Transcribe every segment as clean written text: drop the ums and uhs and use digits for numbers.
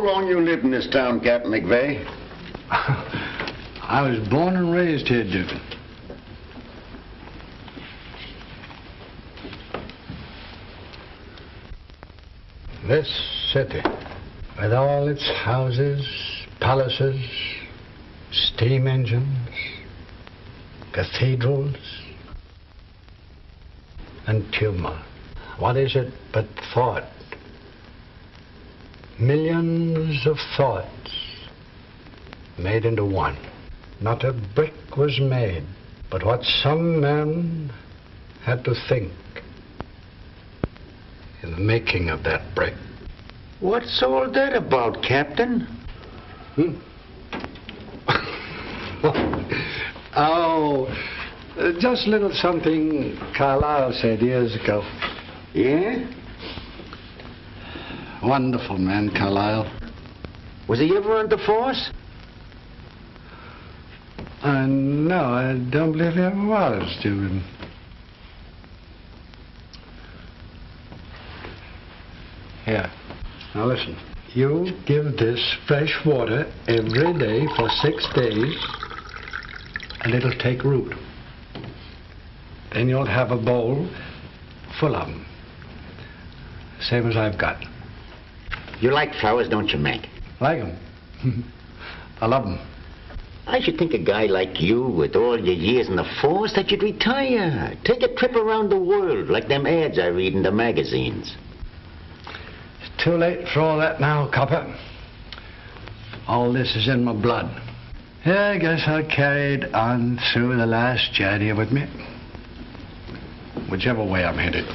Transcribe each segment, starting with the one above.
long you lived in this town, Captain McVeigh? I was born and raised here, Dugan. This city, with all its houses, palaces, steam engines, cathedrals, and tumult. What is it but thought? Millions of thoughts made into one. Not a brick was made, but what some men had to think in the making of that brick. What's all that about, Captain? Just a little something Carlyle said years ago. Yeah? Wonderful man, Carlyle. Was he ever on the force? No, I don't believe he ever was, Dugan. Here. Now listen. You give this fresh water every day for 6 days, and it'll take root. Then you'll have a bowl full of them. Same as I've got. You like flowers, don't you, Mac? Like them. I love them. I should think a guy like you, with all your years in the force, that you'd retire. Take a trip around the world, like them ads I read in the magazines. It's too late for all that now, Copper. All this is in my blood. Yeah, I guess I'll carry it on through the last journey with me. Whichever way I'm headed.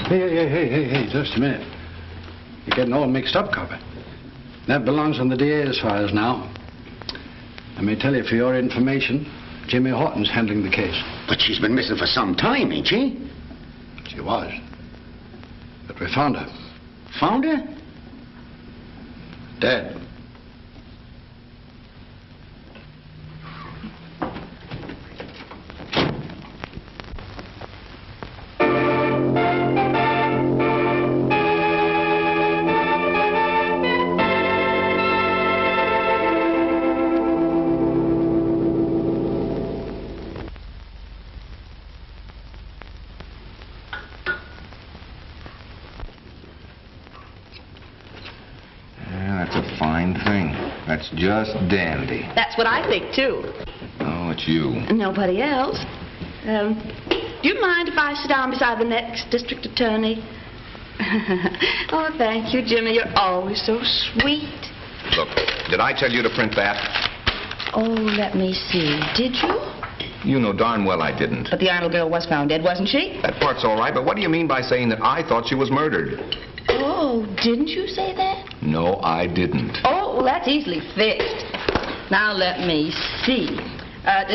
Hey, just a minute. You're getting all mixed up, Copper. That belongs on the DA's files now. Let me tell you, for your information, Jimmy Horton's handling the case. But she's been missing for some time, ain't she? She was. But we found her. Found her? Dead. That's just dandy. That's what I think, too. Oh, it's you. Nobody else. Do you mind if I sit down beside the next district attorney? Oh, thank you, Jimmy. You're always so sweet. Look, did I tell you to print that? Oh, let me see. Did you? You know darn well I didn't. But the Arnold girl was found dead, wasn't she? That part's all right, but what do you mean by saying that I thought she was murdered? Oh, didn't you say that? No, I didn't. Oh, well, that's easily fixed. Now, let me see.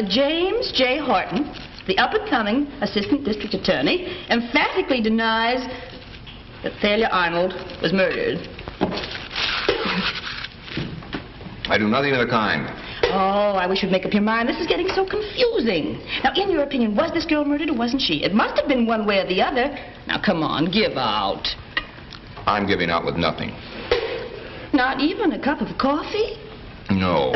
James J. Horton, the up-and-coming assistant district attorney, emphatically denies that Thalia Arnold was murdered. I do nothing of the kind. Oh, I wish you'd make up your mind. This is getting so confusing. Now, in your opinion, was this girl murdered or wasn't she? It must have been one way or the other. Now, come on, give out. I'm giving out with nothing. Not even a cup of coffee? No.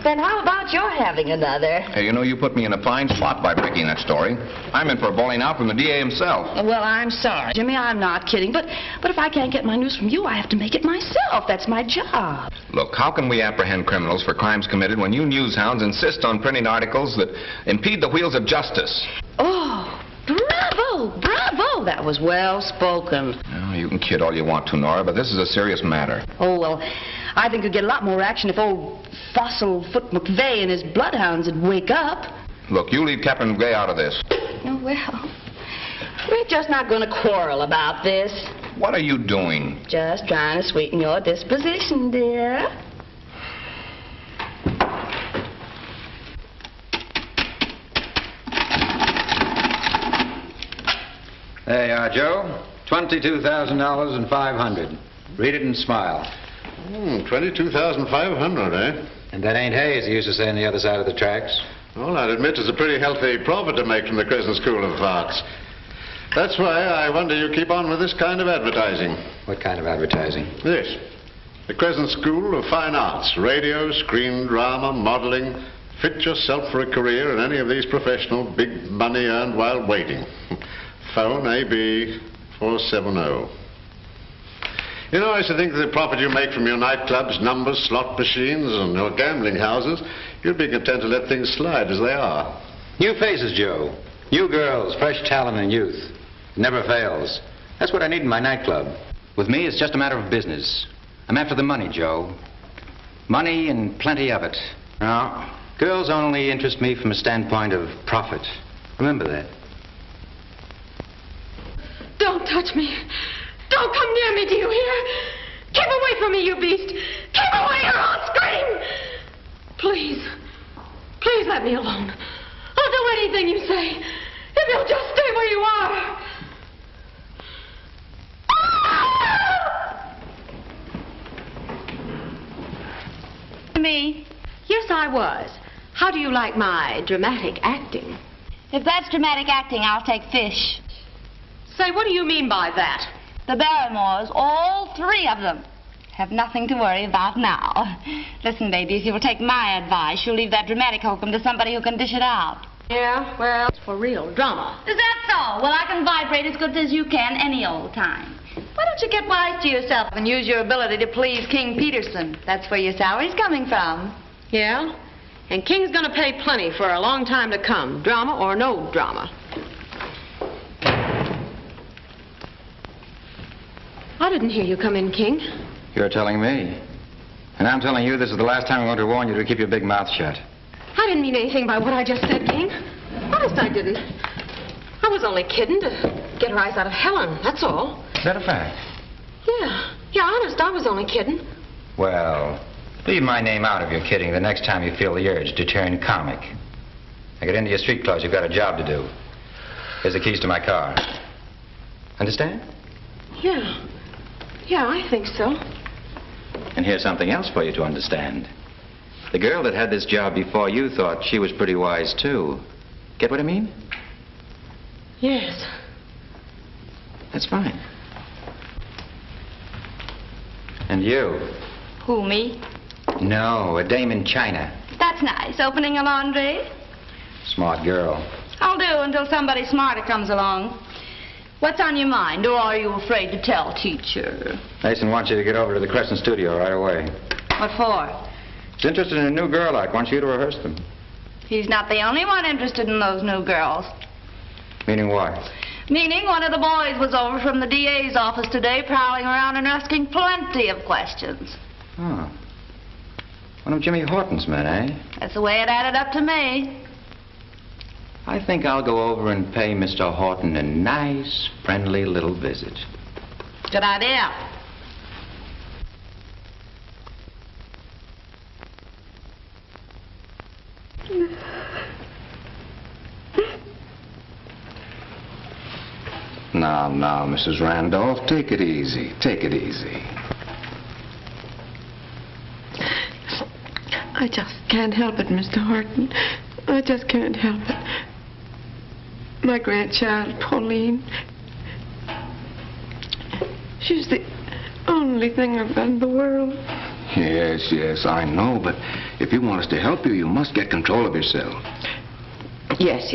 Then how about your having another? Hey, you know, you put me in a fine spot by breaking that story. I'm in for a bowling out from the DA himself. Well, I'm sorry, Jimmy, I'm not kidding. But if I can't get my news from you, I have to make it myself. That's my job. Look, how can we apprehend criminals for crimes committed when you newshounds insist on printing articles that impede the wheels of justice? Oh, bravo, bravo. That was well spoken. Oh, you can kid all you want to, Nora, but this is a serious matter. Oh, well, I think you'd get a lot more action if old Fossil-Foot McVeigh and his bloodhounds would wake up. Look, you leave Captain McVeigh out of this. Oh, well, we're just not going to quarrel about this. What are you doing? Just trying to sweeten your disposition, dear. There you are, Joe. $22,000 and $500. Read it and smile. 22,500, eh? And that ain't hay, as they used to say on the other side of the tracks. Well, I'd admit it's a pretty healthy profit to make from the Crescent School of Arts. That's why I wonder you keep on with this kind of advertising. What kind of advertising? This. The Crescent School of Fine Arts. Radio, screen drama, modeling. Fit yourself for a career in any of these professional big money earned while waiting. Phone AB 470. You know, I used to think that the profit you make from your nightclubs, numbers, slot machines, and your gambling houses, you'd be content to let things slide as they are. New faces, Joe. New girls, fresh talent and youth. Never fails. That's what I need in my nightclub. With me, it's just a matter of business. I'm after the money, Joe. Money and plenty of it. Now, girls only interest me from a standpoint of profit. Remember that. Don't touch me. Don't come near me, do you hear? Keep away from me, you beast. Keep away or I'll scream. Please. Please let me alone. I'll do anything you say. If you'll just stay where you are. Me? Yes, I was. How do you like my dramatic acting? If that's dramatic acting, I'll take fish. Say, what do you mean by that? The Barrymores, all three of them, have nothing to worry about now. Listen, baby, if you'll take my advice, you'll leave that dramatic hokum to somebody who can dish it out. Yeah, well, it's for real drama. Is that so? Well, I can vibrate as good as you can any old time. Why don't you get wise to yourself and use your ability to please King Peterson? That's where your salary's coming from. Yeah? And King's gonna pay plenty for a long time to come, drama or no drama. I didn't hear you come in, King. You're telling me. And I'm telling you this is the last time I want to warn you to keep your big mouth shut. I didn't mean anything by what I just said, King. Honest, I didn't. I was only kidding to get a rise out of Helen, that's all. Is that a fact? Yeah, honest, I was only kidding. Well, leave my name out of your kidding the next time you feel the urge to turn comic. Now get into your street clothes. You've got a job to do. Here's the keys to my car. Understand? Yeah, I think so. And here's something else for you to understand. The girl that had this job before you thought she was pretty wise, too. Get what I mean? Yes. That's fine. And you? Who, me? No, a dame in China. That's nice. Opening a laundry? Smart girl. I'll do until somebody smarter comes along. What's on your mind, or are you afraid to tell, teacher? Mason wants you to get over to the Crescent studio right away. What for? He's interested in a new girl act. Wants you to rehearse them. He's not the only one interested in those new girls. Meaning what? Meaning one of the boys was over from the DA's office today prowling around and asking plenty of questions. Oh. One of Jimmy Horton's men, eh? That's the way it added up to me. I think I'll go over and pay Mr. Horton a nice, friendly little visit. Good idea. Now, Mrs. Randolph, take it easy. Take it easy. I just can't help it, Mr. Horton. I just can't help it. My grandchild, Pauline, she's the only thing I've got in the world. Yes, I know, but if you want us to help you, you must get control of yourself. Yes,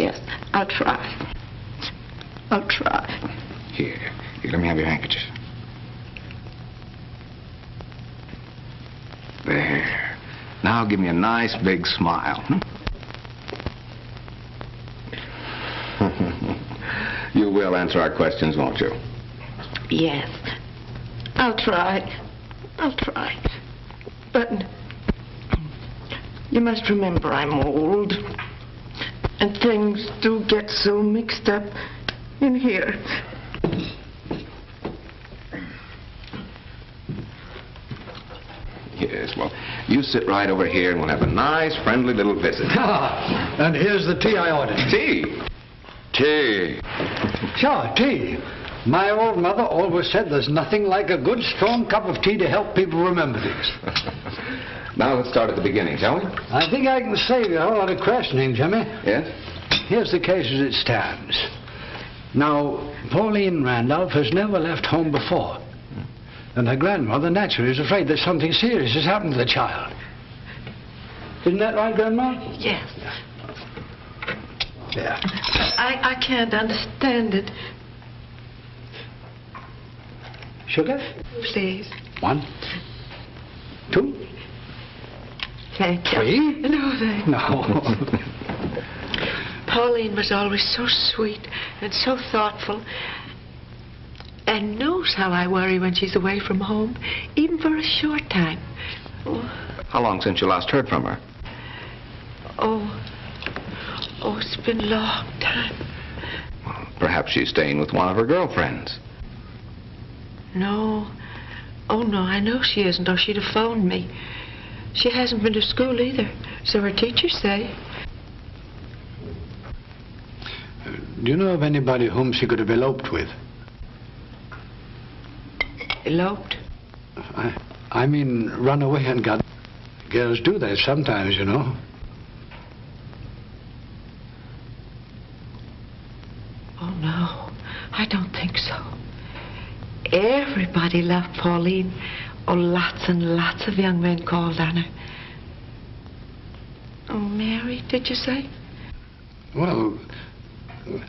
I'll try. I'll try. Here, let me have your handkerchief. There. Now give me a nice big smile. You will answer our questions, won't you? Yes. I'll try. But you must remember I'm old. And things do get so mixed up in here. Yes, well, you sit right over here and we'll have a nice, friendly little visit. And here's the tea I ordered. Tea? Tea. Sure, tea. My old mother always said there's nothing like a good, strong cup of tea to help people remember things. Now let's start at the beginning, shall we? I think I can save you a whole lot of questioning, Jimmy. Yes? Here's the case as it stands. Now, Pauline Randolph has never left home before. And her grandmother naturally is afraid that something serious has happened to the child. Isn't that right, Grandma? Yes. Yeah. I can't understand it. Sugar? Please. 1, 2, Thank you. 3. No, thank you. No. Pauline was always so sweet and so thoughtful, and knows how I worry when she's away from home, even for a short time. Oh, How long since you last heard from her? it's been a long time. Well, perhaps she's staying with one of her girlfriends. No. Oh, no, I know she isn't, or she'd have phoned me. She hasn't been to school either, so her teachers say. Do you know of anybody whom she could have eloped with? Eloped? I mean, run away and got... Girls do that sometimes, you know. Oh, no, I don't think so. Everybody loved Pauline. Oh, lots and lots of young men called on her. Oh, Mary, did you say? Well,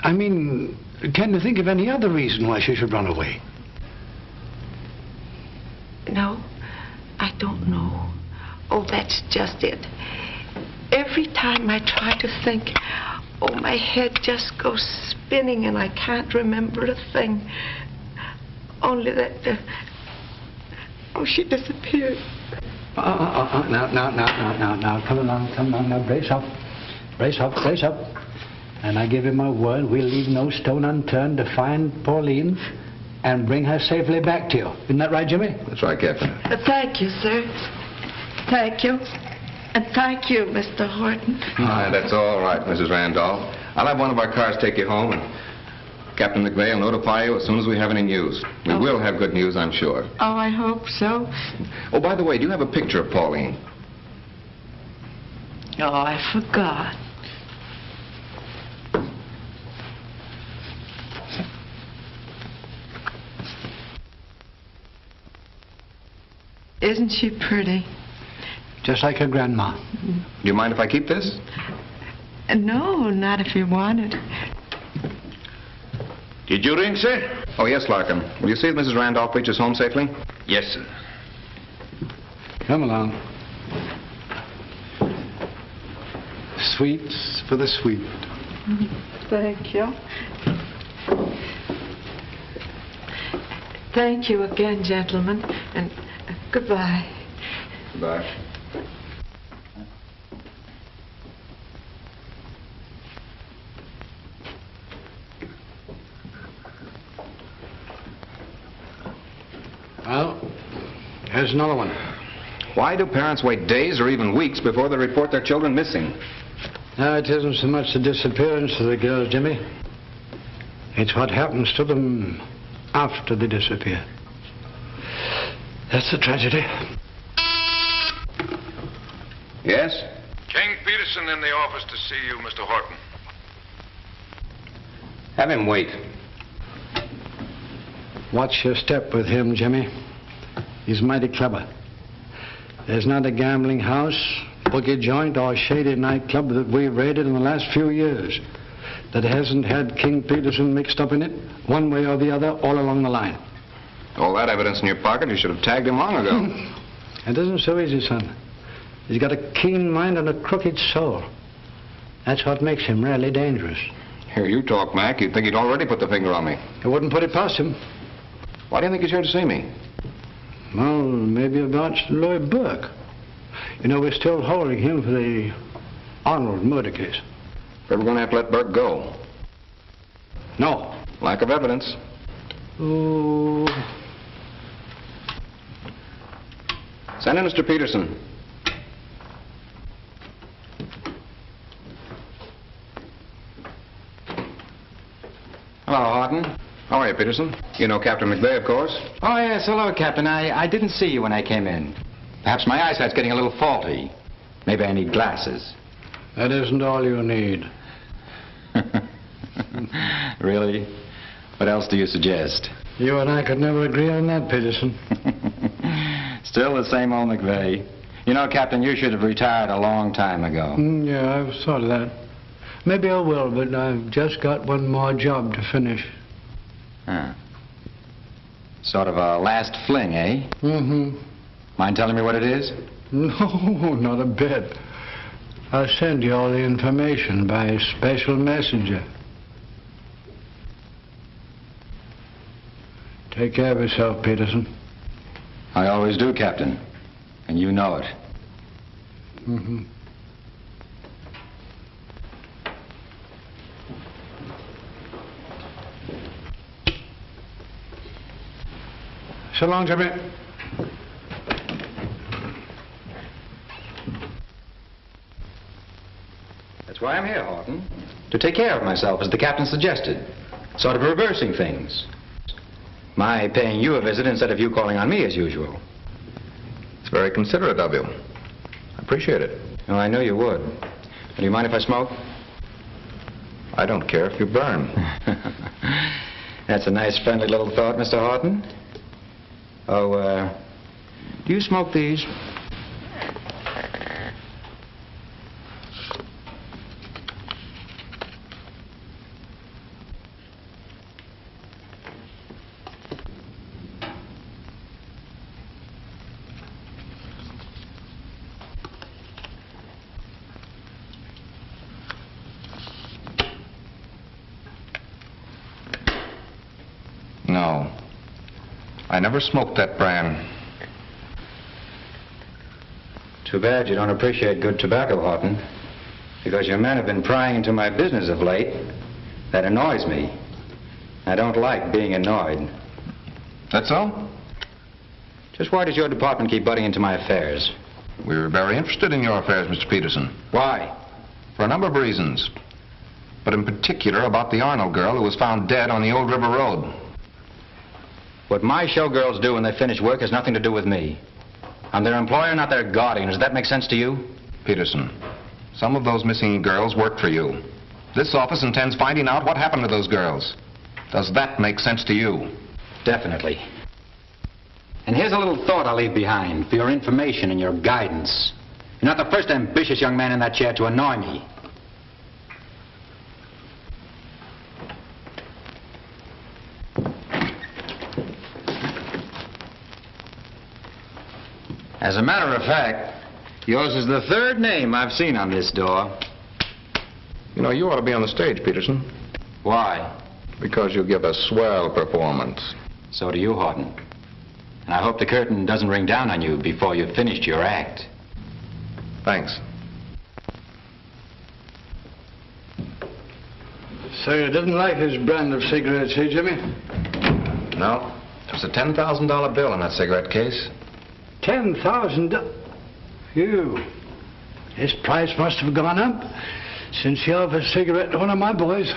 I mean, can you think of any other reason why she should run away? No, I don't know. Oh, that's just it. Every time I try to think, oh, my head just goes spinning and I can't remember a thing. Only that, she disappeared. Now, come along, now, brace up. And I give you my word, we'll leave no stone unturned to find Pauline and bring her safely back to you. Isn't that right, Jimmy? That's right, Captain. Thank you, sir. Thank you. And thank you, Mr. Horton. That's all right, Mrs. Randolph. I'll have one of our cars take you home, and Captain McVeigh will notify you as soon as we have any news. We will have good news, I'm sure. Oh, I hope so. Oh, by the way, do you have a picture of Pauline? Oh, I forgot. Isn't she pretty? Just like her grandma. Do you mind if I keep this? No, not if you wanted. Did you ring, sir? Oh, yes, Larkin. Will you see that Mrs. Randolph reaches home safely? Yes, sir. Come along. Sweets for the sweet. Thank you. Thank you again, gentlemen, and goodbye. Goodbye. Well, here's another one. Why do parents wait days or even weeks before they report their children missing? No, it isn't so much the disappearance of the girls, Jimmy. It's what happens to them after they disappear. That's the tragedy. Yes? King Peterson in the office to see you, Mr. Horton. Have him wait. Watch your step with him, Jimmy. He's mighty clever. There's not a gambling house, bookie joint, or shady nightclub that we've raided in the last few years that hasn't had King Peterson mixed up in it, one way or the other, all along the line. All that evidence in your pocket, you should have tagged him long ago. It isn't so easy, son. He's got a keen mind and a crooked soul. That's what makes him really dangerous. Hear you talk, Mac. You'd think he'd already put the finger on me. I wouldn't put it past him. Why do you think he's here to see me? Well, maybe about Lloyd Burke. You know, we're still holding him for the Arnold murder case. We're going to have to let Burke go. No. Lack of evidence. Oh. Send in Mr. Peterson. Hello, Horton. How are you, Peterson? You know Captain McVeigh, of course. Oh, yes. Hello, Captain. I didn't see you when I came in. Perhaps my eyesight's getting a little faulty. Maybe I need glasses. That isn't all you need. Really? What else do you suggest? You and I could never agree on that, Peterson. Still the same old McVeigh. You know, Captain, you should have retired a long time ago. Yeah, I've thought of that. Maybe I will, but I've just got one more job to finish. Huh. Sort of a last fling, eh? Mm-hmm. Mind telling me what it is? No, not a bit. I'll send you all the information by a special messenger. Take care of yourself, Peterson. I always do, Captain. And you know it. Mm-hmm. So long, Jimmy. That's why I'm here, Horton. To take care of myself, as the captain suggested. Sort of reversing things. My paying you a visit instead of you calling on me as usual. It's very considerate of you. I appreciate it. Oh, I know you would. Do you mind if I smoke? I don't care if you burn. That's a nice, friendly little thought, Mr. Horton. Oh, do you smoke these? No. I never smoked that brand. Too bad you don't appreciate good tobacco, Horton. Because your men have been prying into my business of late. That annoys me. I don't like being annoyed. That's all? Just why does your department keep butting into my affairs? We're very interested in your affairs, Mr. Peterson. Why? For a number of reasons. But in particular about the Arnold girl who was found dead on the Old River Road. What my showgirls do when they finish work has nothing to do with me. I'm their employer, not their guardian. Does that make sense to you? Peterson, some of those missing girls work for you. This office intends finding out what happened to those girls. Does that make sense to you? Definitely. And here's a little thought I'll leave behind for your information and your guidance. You're not the first ambitious young man in that chair to annoy me. As a matter of fact, yours is the third name I've seen on this door. You know, you ought to be on the stage, Peterson. Why? Because you give a swell performance. So do you, Horton. And I hope the curtain doesn't ring down on you before you've finished your act. Thanks. So you didn't like his brand of cigarettes, eh, Jimmy? No. There's a $10,000 bill in that cigarette case. $10,000. Phew. His price must have gone up since he offered a cigarette to one of my boys.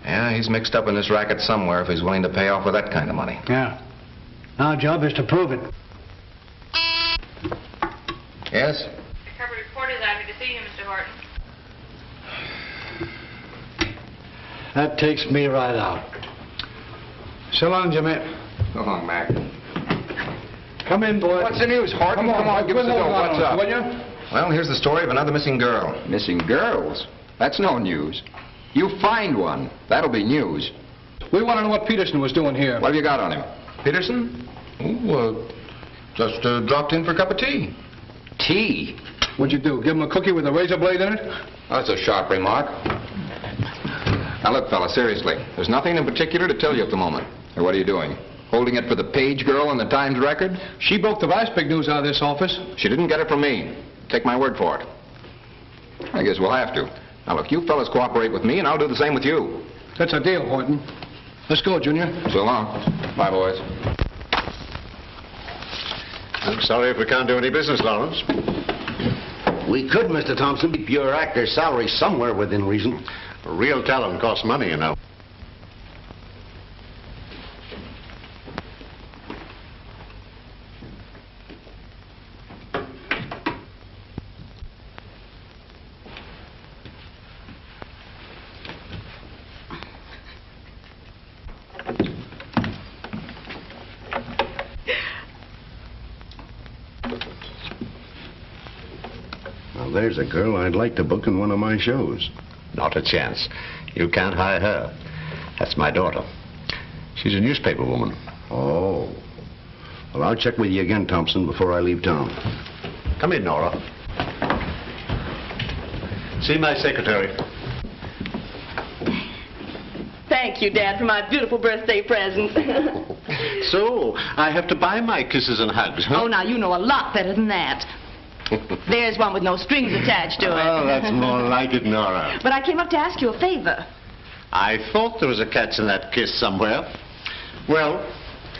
Yeah, he's mixed up in this racket somewhere if he's willing to pay off with that kind of money. Yeah. Our job is to prove it. Yes? Cover reporters asked me to see you, Mr. Horton. That takes me right out. So long, Jimmy. So long, Mac. Come in, boy. What's the news, Horton? Come on, give us the dough. What's up? Will you? Well, here's the story of another missing girl. Missing girls? That's no news. You find one. That'll be news. We want to know what Peterson was doing here. What have you got on him? Peterson? Oh, just dropped in for a cup of tea. Tea? What'd you do? Give him a cookie with a razor blade in it? That's a sharp remark. Now, look, fella, seriously. There's nothing in particular to tell you at the moment. Or what are you doing? Holding it for the page girl in the Times Record? She broke the last big news out of this office. She didn't get it from me. Take my word for it. I guess we'll have to. Now, look, you fellas cooperate with me, and I'll do the same with you. That's a deal, Horton. Let's go, Junior. So long. Bye, boys. I'm sorry if we can't do any business, Lawrence. We could, Mr. Thompson, keep your actor's salary somewhere within reason. Real talent costs money, you know. Now, there's a girl I'd like to book in one of my shows. Not a chance. You can't hire her. That's my daughter. She's a newspaper woman. Oh. Well, I'll check with you again, Thompson, before I leave town. Come in, Nora. See my secretary. Thank you, Dad, for my beautiful birthday present. So, I have to buy my kisses and hugs, huh? Oh, now, you know a lot better than that. There's one with no strings attached to it. Oh, that's more like it, Nora. But I came up to ask you a favor. I thought there was a catch in that kiss somewhere. Well,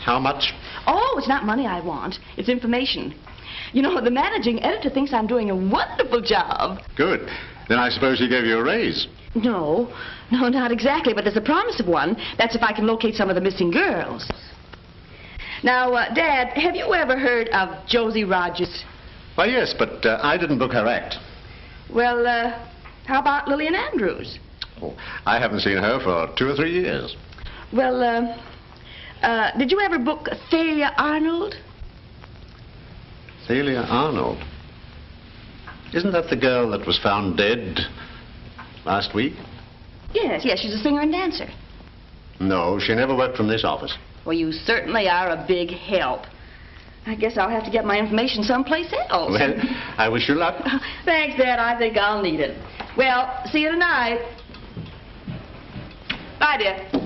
how much? Oh, it's not money I want. It's information. You know, the managing editor thinks I'm doing a wonderful job. Good. Then I suppose he gave you a raise. No, not exactly, but there's a promise of one. That's if I can locate some of the missing girls. Now, Dad, have you ever heard of Josie Rogers? Why, yes, but I didn't book her act. Well, how about Lillian Andrews? Oh, I haven't seen her for 2 or 3 years. Well, did you ever book Thalia Arnold? Thalia Arnold? Isn't that the girl that was found dead last week? Yes, she's a singer and dancer. No, she never worked from this office. Well, you certainly are a big help. I guess I'll have to get my information someplace else. Well, I wish you luck. Thanks, Dad. I think I'll need it. Well, see you tonight. Bye, dear.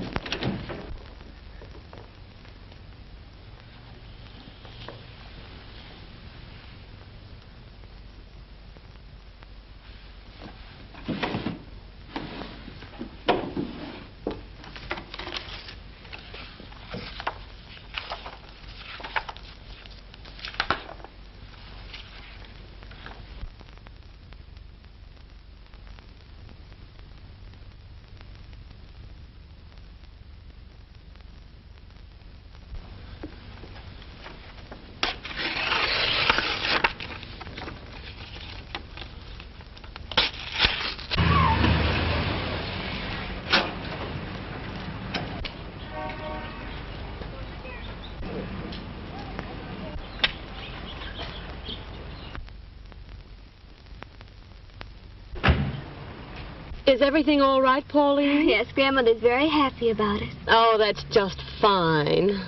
Is everything all right, Pauline? Yes, Grandmother's very happy about it. Oh, that's just fine.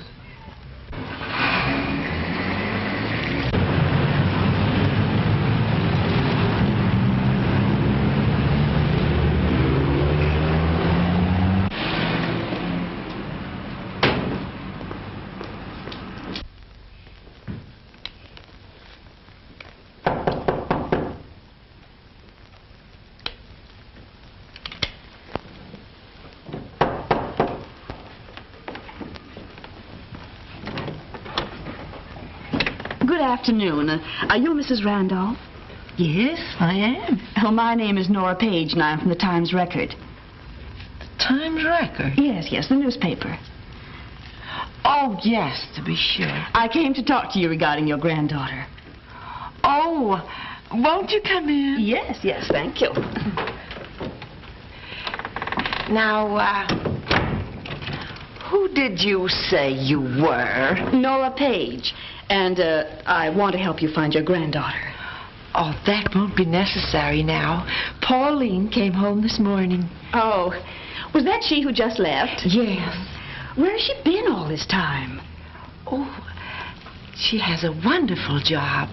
Good afternoon. Are you Mrs. Randolph? Yes, I am. Oh, my name is Nora Page, and I'm from the Times Record. Times Record? Yes, the newspaper. Oh, yes, to be sure. I came to talk to you regarding your granddaughter. Oh, won't you come in? Yes, thank you. Now, who did you say you were? Nora Page. And I want to help you find your granddaughter. Oh, that won't be necessary now. Pauline came home this morning. Oh, was that she who just left? Yes. Where has she been all this time? Oh, she has a wonderful job.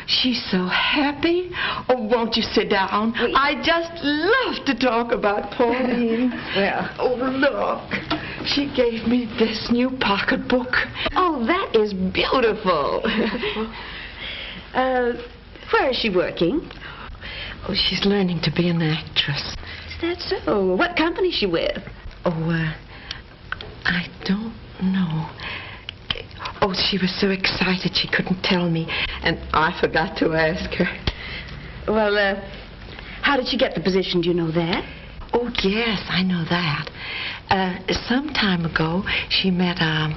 She's so happy. Oh, won't you sit down? I just love to talk about Pauline. Well. Oh, look. She gave me this new pocketbook. Oh, that is beautiful. Where is she working? Oh, she's learning to be an actress. Is that so? What company is she with? Oh, I don't know. Oh, she was so excited she couldn't tell me, and I forgot to ask her. Well, how did she get the position? Do you know that? Oh, yes, I know that. Some time ago, she met a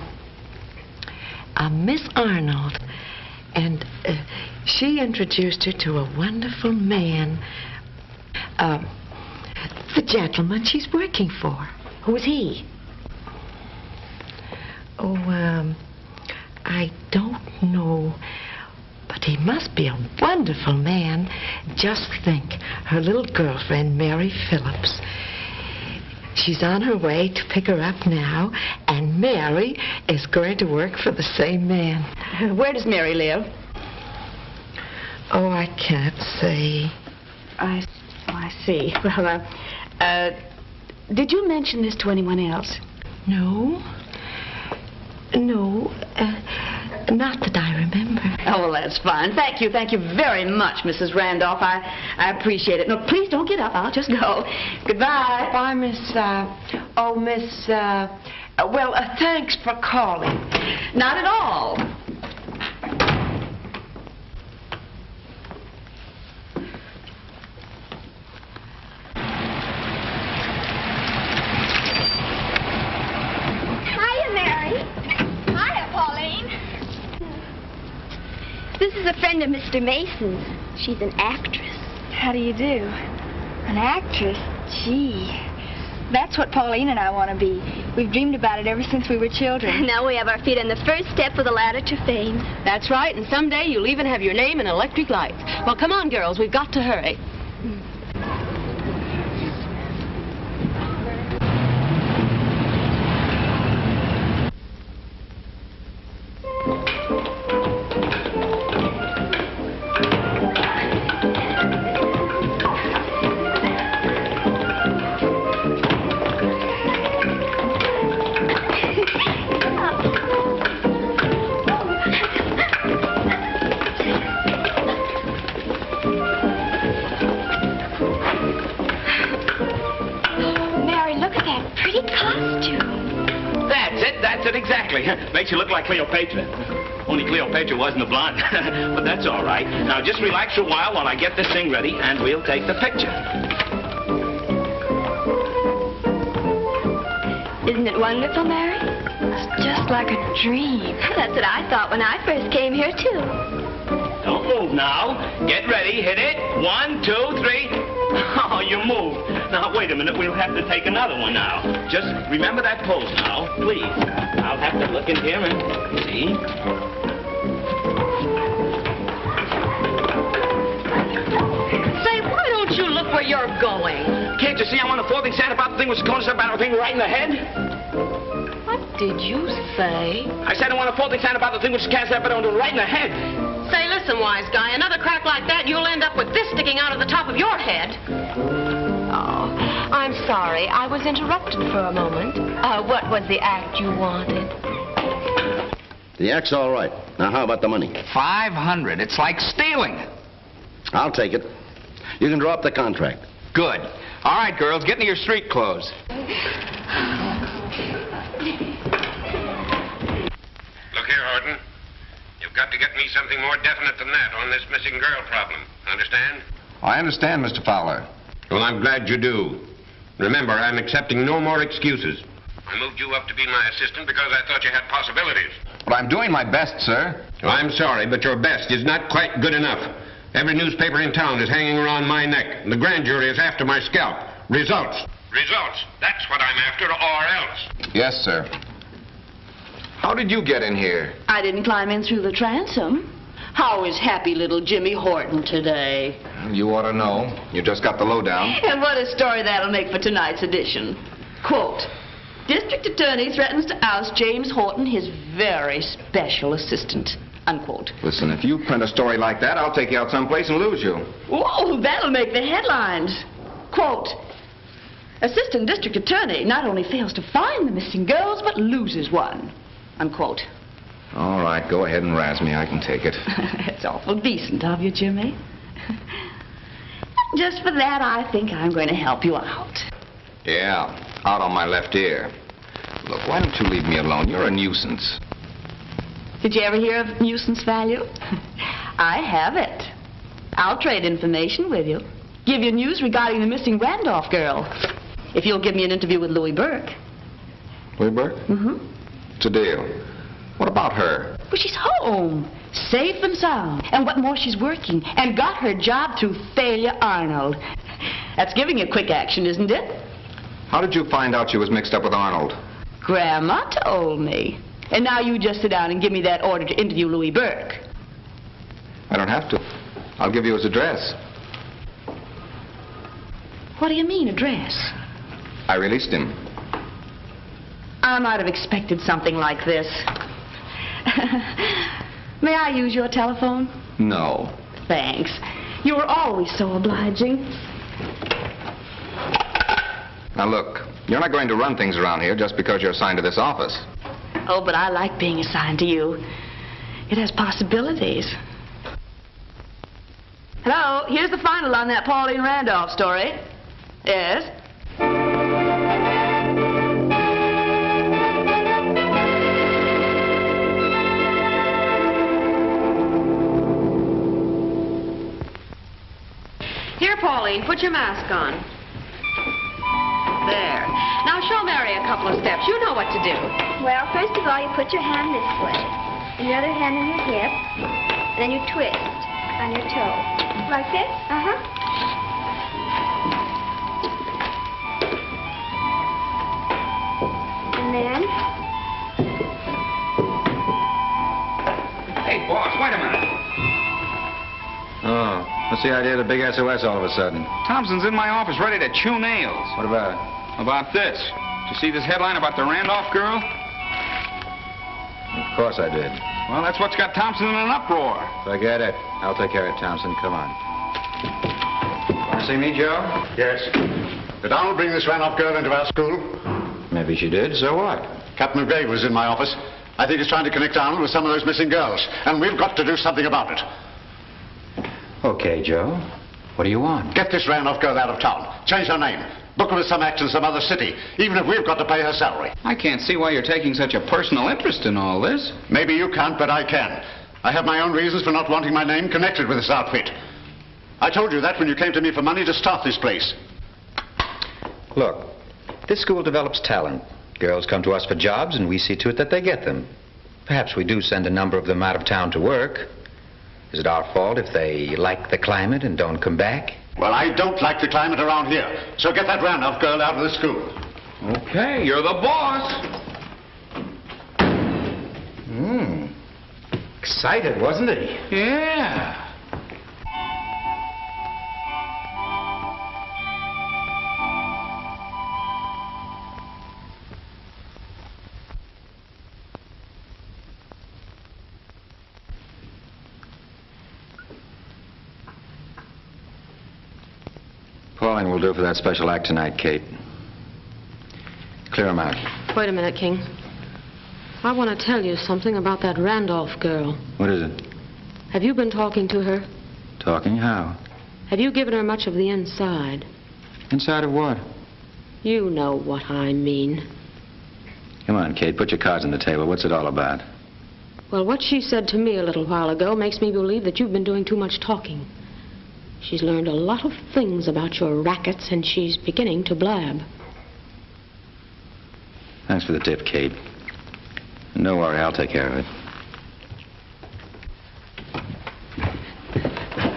Miss Arnold, and she introduced her to a wonderful man, the gentleman she's working for. Who is he? Oh, I don't know, but he he must be a wonderful man. Just think, her little girlfriend, Mary Phillips. She's on her way to pick her up now, and Mary is going to work for the same man. Where does Mary live? Oh, I can't say. I see. Well, did you mention this to anyone else? No. No, not that I remember. Oh, well, that's fine. Thank you very much, Mrs. Randolph. I appreciate it. No, please don't get up. I'll just go. Goodbye. Bye, thanks for calling. Not at all. This is a friend of Mr. Mason's. She's an actress. How do you do? An actress? Gee. That's what Pauline and I want to be. We've dreamed about it ever since we were children. Now we have our feet on the first step of the ladder to fame. That's right, and someday you'll even have your name in electric lights. Well, come on, girls. We've got to hurry. Makes you look like Cleopatra. Only Cleopatra wasn't a blonde. But that's all right. Now, just relax for a while I get this thing ready, and we'll take the picture. Isn't it wonderful, Mary? It's just like a dream. That's what I thought when I first came here, too. Don't move now. Get ready. Hit it. 1, 2, 3. Oh, you moved. Now, wait a minute. We'll have to take another one now. Just remember that pose now, please. I'll have to look in here and see. Say, why don't you look where you're going? Can't you see I'm on the floor? They said about the thing was going to about the thing right in the head? What did you say? I said I want to fall the about the thing which cast that on right in the head. Say, listen, wise guy, another crack like that and you'll end up with this sticking out of the top of your head. Oh, I'm sorry. I was interrupted for a moment. What was the act you wanted? The act's all right. Now, how about the money? 500. It's like stealing. I'll take it. You can draw up the contract. Good. All right, girls, get into your street clothes. Look here, Horton. You've got to get me something more definite than that on this missing girl problem. Understand? I understand, Mr. Fowler. Well, I'm glad you do. Remember, I'm accepting no more excuses. I moved you up to be my assistant because I thought you had possibilities. But I'm doing my best, sir. Well, I'm sorry, but your best is not quite good enough. Every newspaper in town is hanging around my neck. The grand jury is after my scalp. Results. Results. That's what I'm after, or else. Yes, sir. How did you get in here? I didn't climb in through the transom. How is happy little Jimmy Horton today? You ought to know. You just got the lowdown. And what a story that'll make for tonight's edition. Quote, District Attorney threatens to oust James Horton, his very special assistant. Unquote. Listen, if you print a story like that, I'll take you out someplace and lose you. Whoa, that'll make the headlines. Quote, Assistant District Attorney not only fails to find the missing girls, but loses one. Unquote. All right, go ahead and razz me. I can take it. It's awful decent of you, Jimmy. Just for that, I think I'm going to help you out. Yeah, out on my left ear. Look, why don't you leave me alone? You're a nuisance. Did you ever hear of nuisance value? I have it. I'll trade information with you. Give you news regarding the missing Randolph girl. If you'll give me an interview with Louis Burke. Louis Burke? Mm-hmm. It's a deal. What about her? Well, she's home, safe and sound. And what more, she's working and got her job through Thalia Arnold. That's giving you quick action, isn't it? How did you find out she was mixed up with Arnold? Grandma told me. And now you just sit down and give me that order to interview Louis Burke. I don't have to. I'll give you his address. What do you mean, address? I released him. I might have expected something like this. May I use your telephone? No. Thanks. You were always so obliging. Now look, you're not going to run things around here just because you're assigned to this office. Oh, but I like being assigned to you. It has possibilities. Hello, here's the final on that Pauline Randolph story. Yes? Here, Pauline, put your mask on. There. Now show Mary a couple of steps. You know what to do. Well, first of all, you put your hand this way, and your other hand on your hip, and then you twist on your toe. Like this? Uh-huh. And then... Hey, boss, wait a minute. Oh, what's the idea of the big SOS all of a sudden? Thompson's in my office ready to chew nails. What about it? About this. Did you see this headline about the Randolph girl? Of course I did. Well, that's what's got Thompson in an uproar. Forget it. I'll take care of Thompson. Come on. Want to see me, Joe? Yes. Did Donald bring this Randolph girl into our school? Maybe she did. So what? Captain McVeigh was in my office. I think he's trying to connect Donald with some of those missing girls. And we've got to do something about it. Okay, Joe. What do you want? Get this Randolph girl out of town. Change her name. Book her with some act in some other city, even if we've got to pay her salary. I can't see why you're taking such a personal interest in all this. Maybe you can't, but I can. I have my own reasons for not wanting my name connected with this outfit. I told you that when you came to me for money to start this place. Look, this school develops talent. Girls come to us for jobs, and we see to it that they get them. Perhaps we do send a number of them out of town to work. Is it our fault if they like the climate and don't come back? Well, I don't like the climate around here. So get that Randolph girl out of the school. Okay, you're the boss. Excited, wasn't he? Yeah. Pauline will do for that special act tonight, Kate. Clear him out. Wait a minute, King. I want to tell you something about that Randolph girl. What is it? Have you been talking to her? Talking? How? Have you given her much of the inside? Inside of what? You know what I mean. Come on, Kate, put your cards on the table. What's it all about? Well, what she said to me a little while ago makes me believe that you've been doing too much talking. She's learned a lot of things about your rackets, and she's beginning to blab. Thanks for the tip, Kate. Don't worry, I'll take care of it.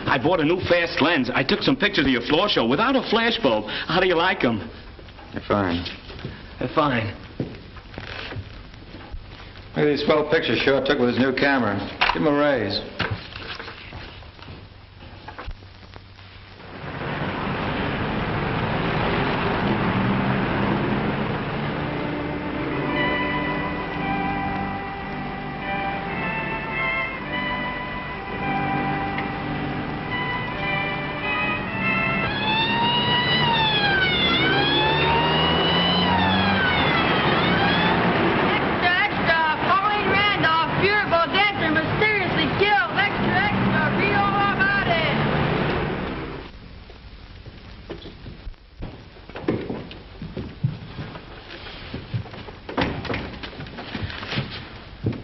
I bought a new fast lens. I took some pictures of your floor show without a flash bulb. How do you like them? They're fine. They're fine. Look at these swell pictures Shaw took with his new camera. Give him a raise.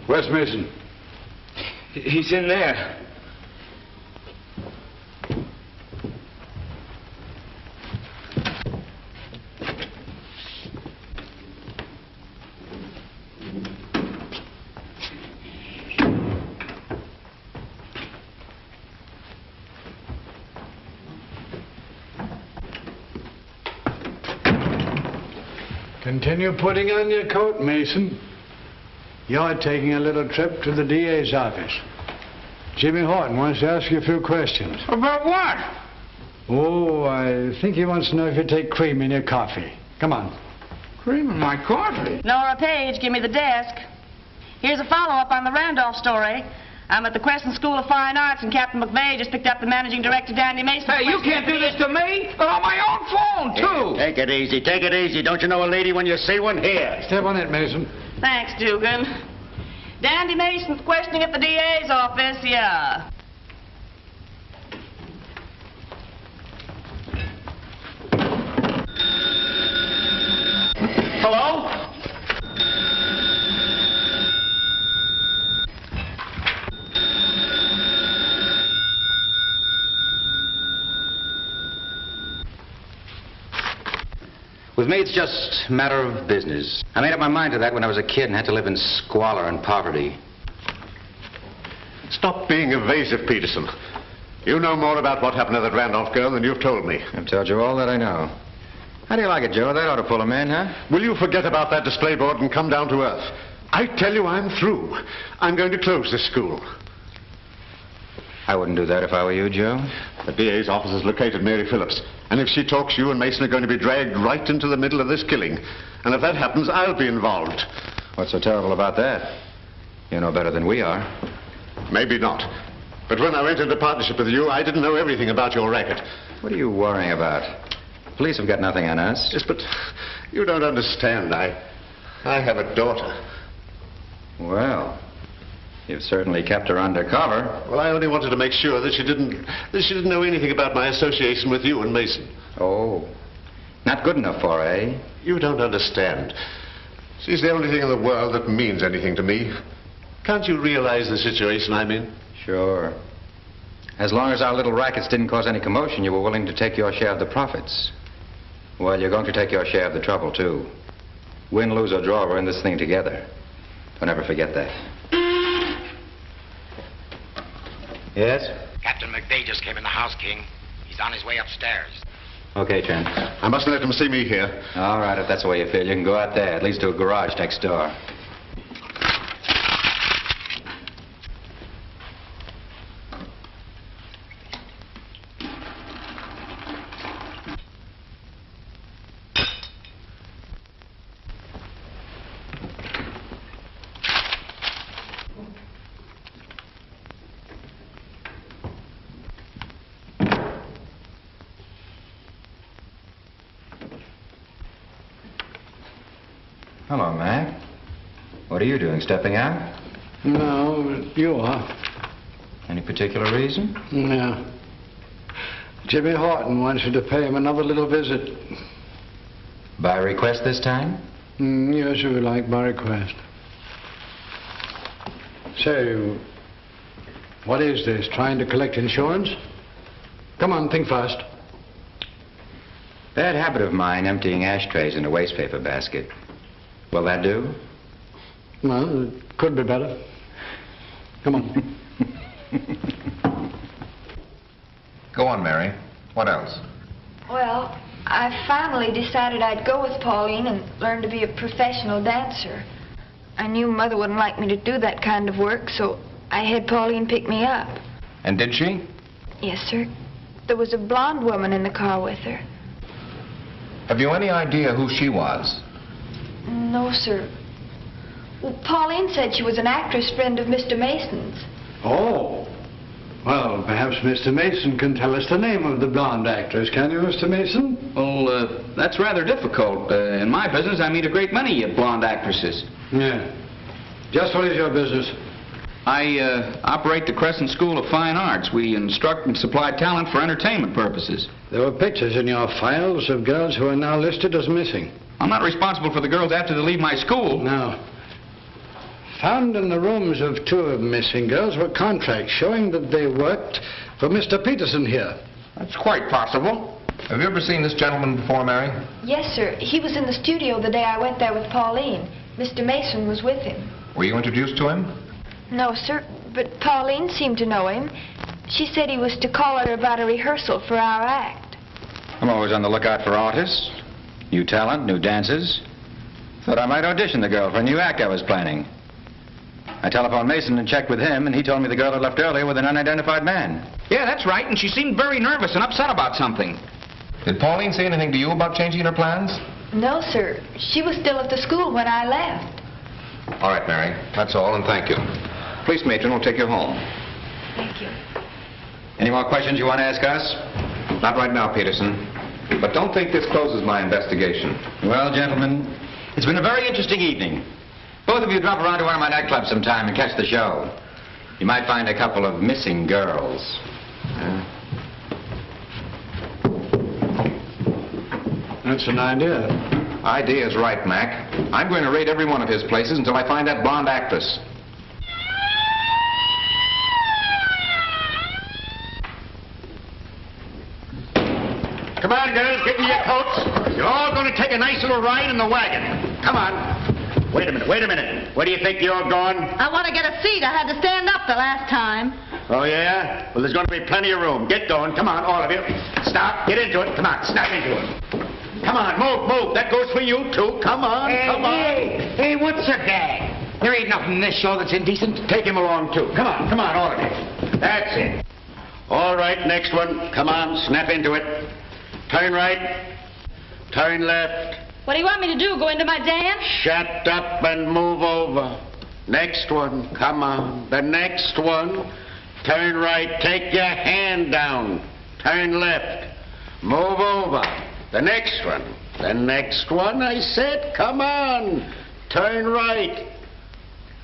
Where's Mason? He's in there. Continue putting on your coat, Mason. You're taking a little trip to the DA's office. Jimmy Horton wants to ask you a few questions. About what? Oh, I think he wants to know if you take cream in your coffee. Come on. Cream in my coffee? Nora Page, give me the desk. Here's a follow-up on the Randolph story. I'm at the Crescent School of Fine Arts, and Captain McVeigh just picked up the managing director, Dandy Mason. Hey, you can't do this to me! On my own phone, too! Hey, take it easy, take it easy. Don't you know a lady when you see one? Here. Step on it, Mason. Thanks, Dugan. Dandy Mason's questioning at the DA's office, yeah. Hello? With me, it's just a matter of business. I made up my mind to that when I was a kid and had to live in squalor and poverty. Stop being evasive, Peterson. You know more about what happened to that Randolph girl than you've told me. I've told you all that I know. How do you like it, Joe? That ought to pull him in, huh? Will you forget about that display board and come down to earth? I tell you I'm through. I'm going to close this school. I wouldn't do that if I were you, Joe. The DA's office has located Mary Phillips. And if she talks, you and Mason are going to be dragged right into the middle of this killing. And if that happens, I'll be involved. What's so terrible about that? You know better than we are. Maybe not. But when I went into partnership with you, I didn't know everything about your racket. What are you worrying about? Police have got nothing on us. Yes, but you don't understand. I have a daughter. Well, you've certainly kept her undercover. Well, I only wanted to make sure that she didn't know anything about my association with you and Mason. Oh, not good enough for her, eh? You don't understand. She's the only thing in the world that means anything to me. Can't you realize the situation I'm in? Sure. As long as our little rackets didn't cause any commotion, you were willing to take your share of the profits. Well, you're going to take your share of the trouble, too. Win, lose, or draw, we're in this thing together. Don't ever forget that. Yes? Captain McVeigh just came in the house, King. He's on his way upstairs. Okay, Trent. I mustn't let him see me here. All right, if that's the way you feel, you can go out there. It leads to a garage next door. Hello, Mac. What are you doing, stepping out? No, you are. Any particular reason? No. Jimmy Horton wants you to pay him another little visit. By request this time? Yes, if you like, by request. Say, what is this, trying to collect insurance? Come on, think fast. Bad habit of mine, emptying ashtrays in a waste paper basket. Will that do? Well, it could be better. Come on. Go on, Mary. What else? Well, I finally decided I'd go with Pauline and learn to be a professional dancer. I knew Mother wouldn't like me to do that kind of work, so I had Pauline pick me up. And did she? Yes, sir. There was a blonde woman in the car with her. Have you any idea who she was? No, sir. Well, Pauline said she was an actress friend of Mr. Mason's. Oh. Well, perhaps Mr. Mason can tell us the name of the blonde actress, can you, Mr. Mason? Well, that's rather difficult. In my business, I meet a great many blonde actresses. Yeah. Just what is your business? I operate the Crescent School of Fine Arts. We instruct and supply talent for entertainment purposes. There were pictures in your files of girls who are now listed as missing. I'm not responsible for the girls after they leave my school. No. Found in the rooms of two of the missing girls were contracts showing that they worked for Mr. Peterson here. That's quite possible. Have you ever seen this gentleman before, Mary? Yes, sir. He was in the studio the day I went there with Pauline. Mr. Mason was with him. Were you introduced to him? No, sir, but Pauline seemed to know him. She said he was to call her about a rehearsal for our act. I'm always on the lookout for artists. New talent, new dances. Thought I might audition the girl for a new act I was planning. I telephoned Mason and checked with him, and he told me the girl had left earlier with an unidentified man. Yeah, that's right, and she seemed very nervous and upset about something. Did Pauline say anything to you about changing her plans? No, sir. She was still at the school when I left. All right, Mary. That's all, and thank you. Police matron will take you home. Thank you. Any more questions you want to ask us? Not right now, Peterson. But don't think this closes my investigation. Well, gentlemen, it's been a very interesting evening. Both of you drop around to one of my nightclubs sometime and catch the show. You might find a couple of missing girls. That's an idea. Idea's right, Mac. I'm going to raid every one of his places until I find that blonde actress. Come on, girls, give me your coats. You're all going to take a nice little ride in the wagon. Come on. Wait a minute. Where do you think you're going? I want to get a seat. I had to stand up the last time. Oh, yeah? Well, there's going to be plenty of room. Get going. Come on, all of you. Stop. Get into it. Come on, snap into it. Come on, move. That goes for you, too. Come on, come on. Hey, what's the gag? There ain't nothing in this show that's indecent. Take him along, too. Come on, all of you. That's it. All right, next one. Come on, snap into it. Turn right. Turn left. What do you want me to do, go into my dance? Shut up and move over. Next one. Come on. The next one. Turn right. Take your hand down. Turn left. Move over. The next one. The next one, I said. Come on. Turn right.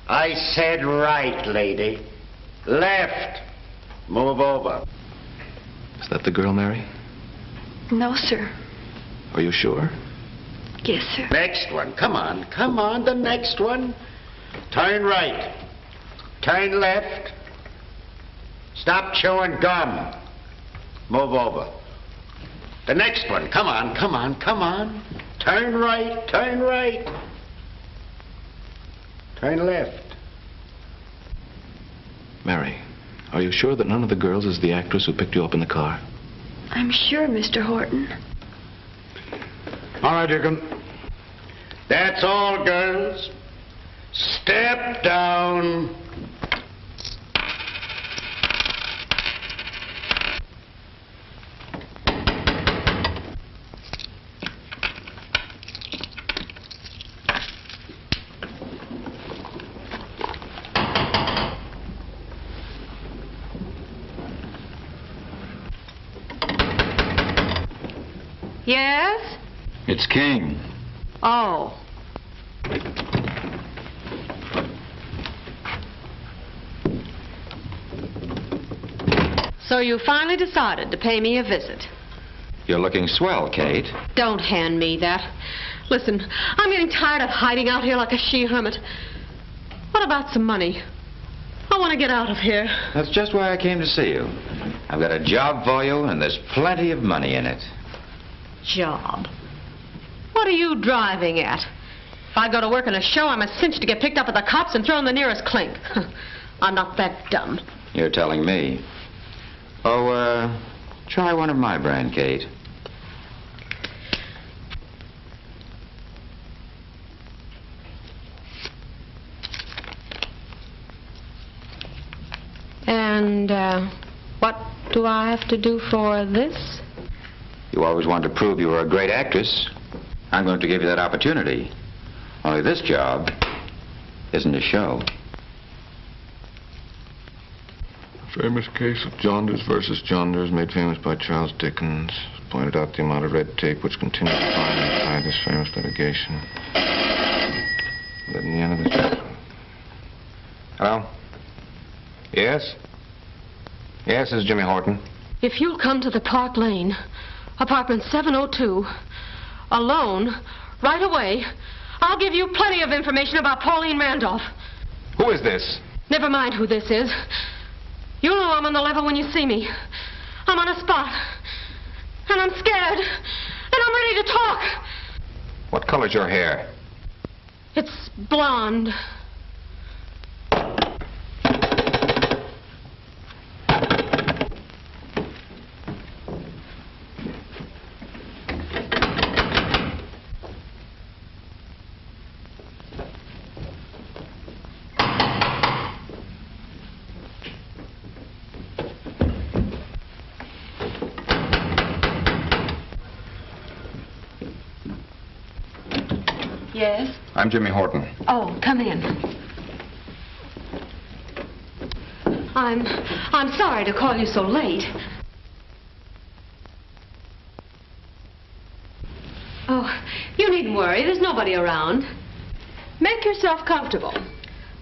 I said right, lady. Left. Move over. Is that the girl, Mary? No, sir. Are you sure? Yes, sir. Next one. Come on, the next one. Turn right. Turn left. Stop chewing gum. Move over. The next one. Come on. Turn right. Turn left. Mary, are you sure that none of the girls is the actress who picked you up in the car? I'm sure, Mr. Horton. All right, you can... That's all, girls. Step down. Yes? It's King. Oh. So you finally decided to pay me a visit. You're looking swell, Kate. Don't hand me that. Listen, I'm getting tired of hiding out here like a she-hermit. What about some money? I want to get out of here. That's just why I came to see you. I've got a job for you, and there's plenty of money in it. Job? What are you driving at? If I go to work in a show, I'm a cinch to get picked up by the cops and thrown in the nearest clink. I'm not that dumb. You're telling me. Oh, try one of my brand, Kate. And, what do I have to do for this? You always wanted to prove you were a great actress. I'm going to give you that opportunity. Only this job isn't a show. Famous case of Jaunders versus Jaunders, made famous by Charles Dickens. Pointed out the amount of red tape which continued to find inside this famous litigation. But in the end of the... Hello? Yes? Yes, this is Jimmy Horton. If you'll come to the Park Lane, apartment 702, alone, right away, I'll give you plenty of information about Pauline Randolph. Who is this? Never mind who this is. You'll know I'm on the level when you see me. I'm on a spot. And I'm scared. And I'm ready to talk. What color's your hair? It's blonde. Yes? I'm Jimmy Horton. Oh, come in. I'm sorry to call you so late. Oh, you needn't worry. There's nobody around. Make yourself comfortable.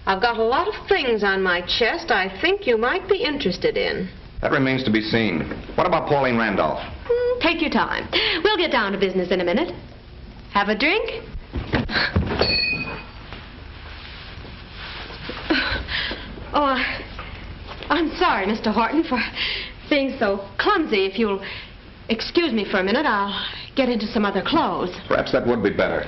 I've got a lot of things on my chest I think you might be interested in. That remains to be seen. What about Pauline Randolph? Take your time. We'll get down to business in a minute. Have a drink? Oh, I'm sorry, Mr. Horton, for being so clumsy. If you'll excuse me for a minute, I'll get into some other clothes. Perhaps that would be better.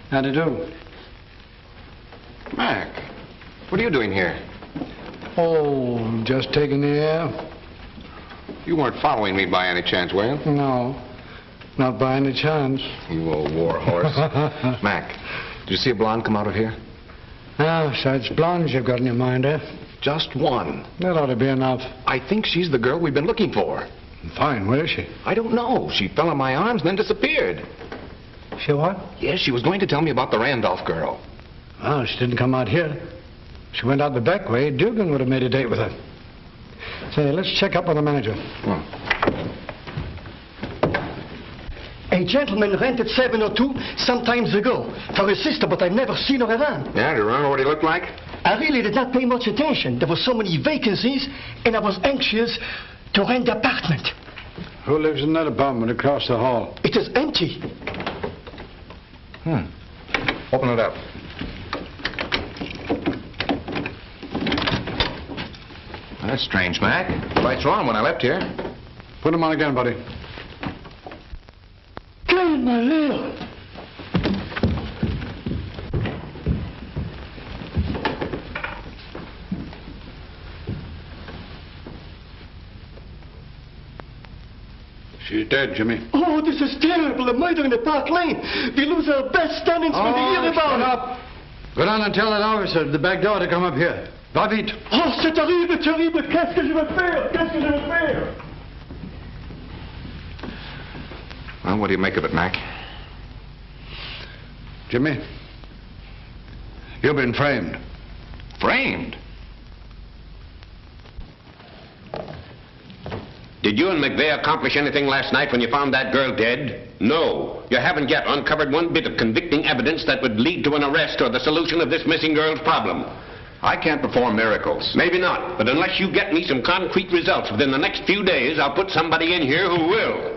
How do you do? Mac, what are you doing here? Oh, just taking the air. You weren't following me by any chance, were you? No, not by any chance. You old war horse. Mac, did you see a blonde come out of here? Ah, besides blondes you've got in your mind, eh? Just one. That ought to be enough. I think she's the girl we've been looking for. Fine, where is she? I don't know. She fell in my arms and then disappeared. She what? Yes, she was going to tell me about the Randolph girl. Well, she didn't come out here. She went out the back way. Dugan would have made a date with her. Say, let's check up with the manager. A gentleman rented 702 some times ago for his sister, but I've never seen her around. Yeah, do you remember what he looked like? I really did not pay much attention. There were so many vacancies, and I was anxious to rent the apartment. Who lives in that apartment across the hall? It is empty. Open it up. Well, that's strange, Mac. Lights were on when I left here. Put them on again, buddy. God, my little. She's dead, Jimmy. Oh, this is terrible. A murder in the Park Lane. We lose our best standings for the year about shut up. Go down and tell that officer at the back door to come up here. Va vite. Oh, c'est terrible, terrible. Qu'est-ce que je vais faire? Qu'est-ce que je vais faire? Well, what do you make of it, Mac? Jimmy, you've been framed. Framed? Did you and McVeigh accomplish anything last night when you found that girl dead? No. You haven't yet uncovered one bit of convicting evidence that would lead to an arrest or the solution of this missing girl's problem. I can't perform miracles. Maybe not, but unless you get me some concrete results within the next few days, I'll put somebody in here who will.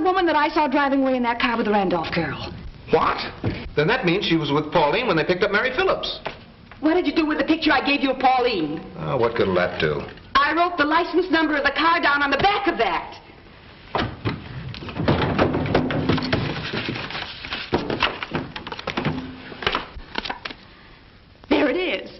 the woman that I saw driving away in that car with the Randolph girl. What? Then that means she was with Pauline when they picked up Mary Phillips. What did you do with the picture I gave you of Pauline? Oh, what good'll that do? I wrote the license number of the car down on the back of that. There it is.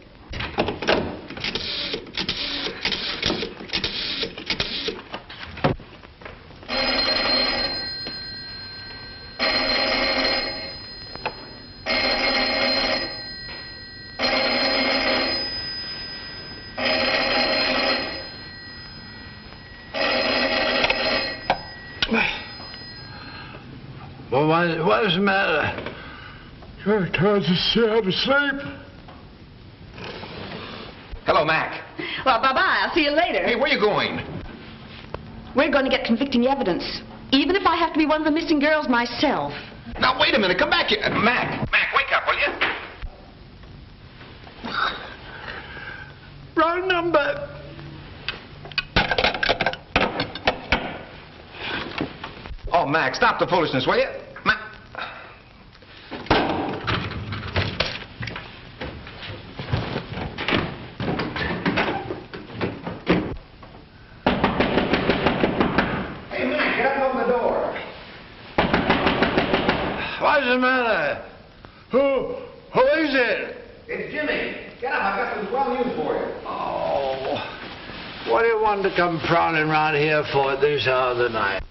Well, what's the matter? You're tired to sit up asleep. Hello, Mac. Well, bye-bye. I'll see you later. Hey, where are you going? We're going to get convicting evidence, even if I have to be one of the missing girls myself. Now, wait a minute. Come back here. Mac. Mac, wake up, will you? Wrong number. Oh, Mac, stop the foolishness, will you? Mac. Hey, Mac, get up and open the door. What's the matter? Who is it? It's Jimmy. Get up, I've got some swell news for you. Oh, what do you want to come prowling around here for at this hour of the night?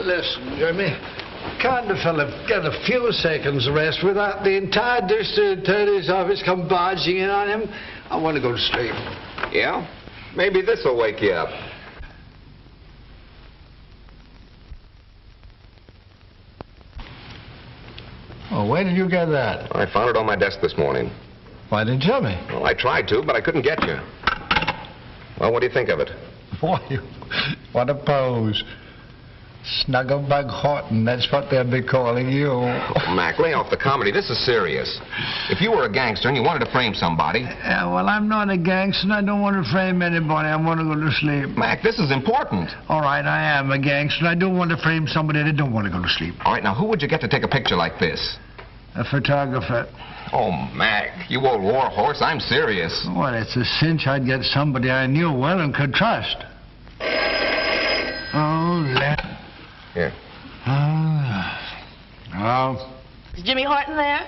Listen, Jimmy, can't a fella get a few seconds rest without the entire district attorney's office come barging in on him? I want to go to sleep. Yeah? Maybe this'll wake you up. Oh, where did you get that? I found it on my desk this morning. Why didn't you tell me? Well, I tried to, but I couldn't get you. Well, what do you think of it? Boy, what a pose. Snugglebug Horton, that's what they'll be calling you. Oh, Mac, lay off the comedy. This is serious. If you were a gangster and you wanted to frame somebody... Yeah, well, I'm not a gangster and I don't want to frame anybody. I want to go to sleep. Mac, this is important. All right, I am a gangster and I don't want to frame somebody that don't want to go to sleep. All right, now, who would you get to take a picture like this? A photographer. Oh, Mac, you old war horse, I'm serious. Well, it's a cinch I'd get somebody I knew well and could trust. Oh, Here. Oh. Is Jimmy Horton there?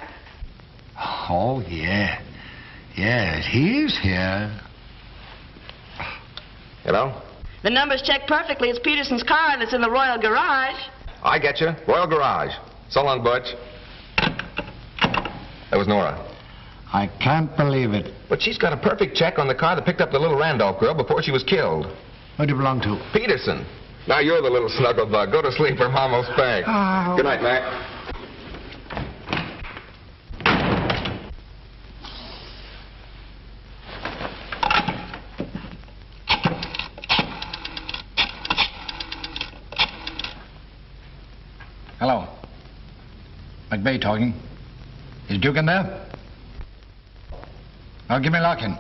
Oh, yeah. Yes, he's here. Hello? The number's checked perfectly. It's Peterson's car and it's in the Royal Garage. I get you. Royal Garage. So long, Butch. That was Nora. I can't believe it. But she's got a perfect check on the car that picked up the little Randolph girl before she was killed. Who do you belong to? Peterson. Now you're the little snugglebug. Go to sleep or Mom will spank. Oh. Good night, Mac. Hello. McVeigh talking. Is Duke in there? Oh, give me Larkin.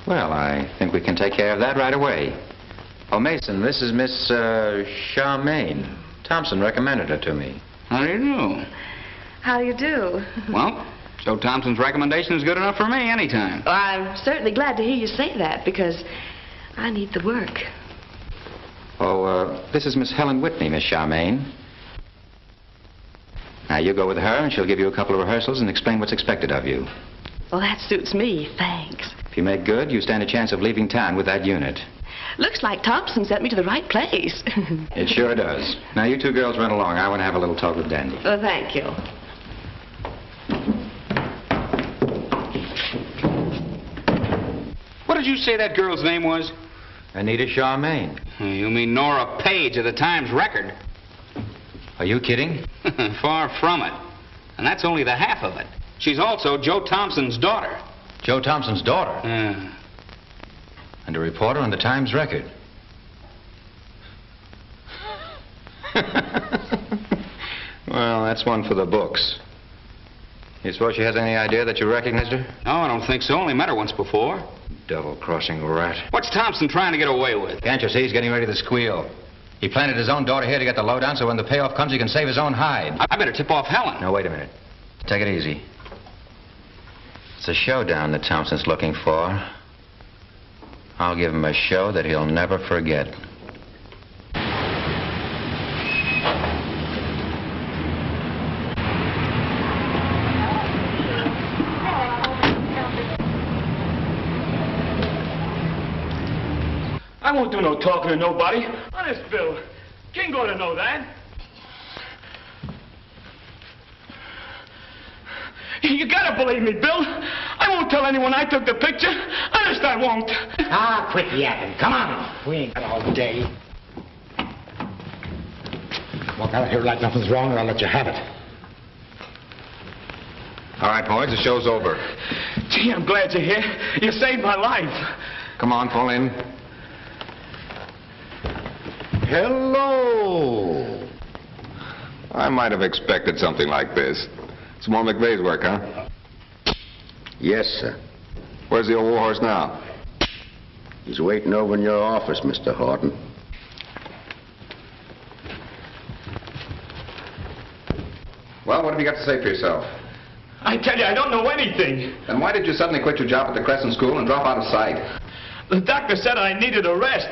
Well, I think we can take care of that right away. Oh, Mason, this is Miss Charmaine. Thompson recommended her to me. How do you do? How do you do? Well, Joe Thompson's recommendation is good enough for me anytime. Well, I'm certainly glad to hear you say that because I need the work. Oh, this is Miss Helen Whitney, Miss Charmaine. Now, you go with her, and she'll give you a couple of rehearsals and explain what's expected of you. Well, that suits me. Thanks. If you make good, you stand a chance of leaving town with that unit. Looks like Thompson sent me to the right place. It sure does. Now, you two girls run along. I want to have a little talk with Dandy. Well, thank you. What did you say that girl's name was? Anita Charmaine. You mean Nora Page of the Times Record. Are you kidding? Far from it. And that's only the half of it. She's also Joe Thompson's daughter. Joe Thompson's daughter? Yeah. And a reporter on the Times Record. Well, that's one for the books. You suppose she has any idea that you recognized her? No, I don't think so. Only met her once before. Double-crossing rat. What's Thompson trying to get away with? Can't you see he's getting ready to squeal? He planted his own daughter here to get the lowdown so when the payoff comes he can save his own hide. I better tip off Helen. No, wait a minute. Take it easy. It's a showdown that Thompson's looking for. I'll give him a show that he'll never forget. I won't do no talking to nobody. Honest, Bill. King ought to know that. You gotta believe me, Bill. I won't tell anyone I took the picture. Honest, I won't. Ah, quit yapping. Come on. We ain't got all day. Walk out of here like nothing's wrong, or I'll let you have it. All right, boys, the show's over. Gee, I'm glad you're here. You saved my life. Come on, fall in. Hello. I might have expected something like this. It's more McVeigh's work, huh? Yes, sir. Where's the old warhorse now? He's waiting over in your office, Mr. Horton. Well, what have you got to say for yourself? I tell you, I don't know anything. Then why did you suddenly quit your job at the Crescent School and drop out of sight? The doctor said I needed a rest.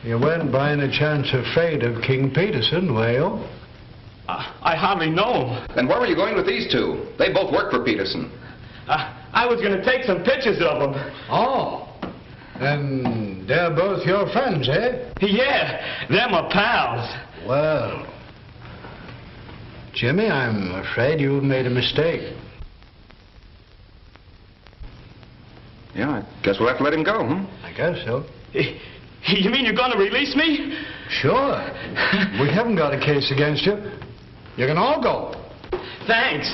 You weren't by any chance afraid of King Peterson, were you? I hardly know him. Then where were you going with these two? They both work for Peterson. I was going to take some pictures of them. Oh. Then they're both your friends, eh? Yeah, they're my pals. Well, Jimmy, I'm afraid you've made a mistake. Yeah, I guess we'll have to let him go, I guess so. You mean you're going to release me? Sure. We haven't got a case against you. You can all go. Thanks.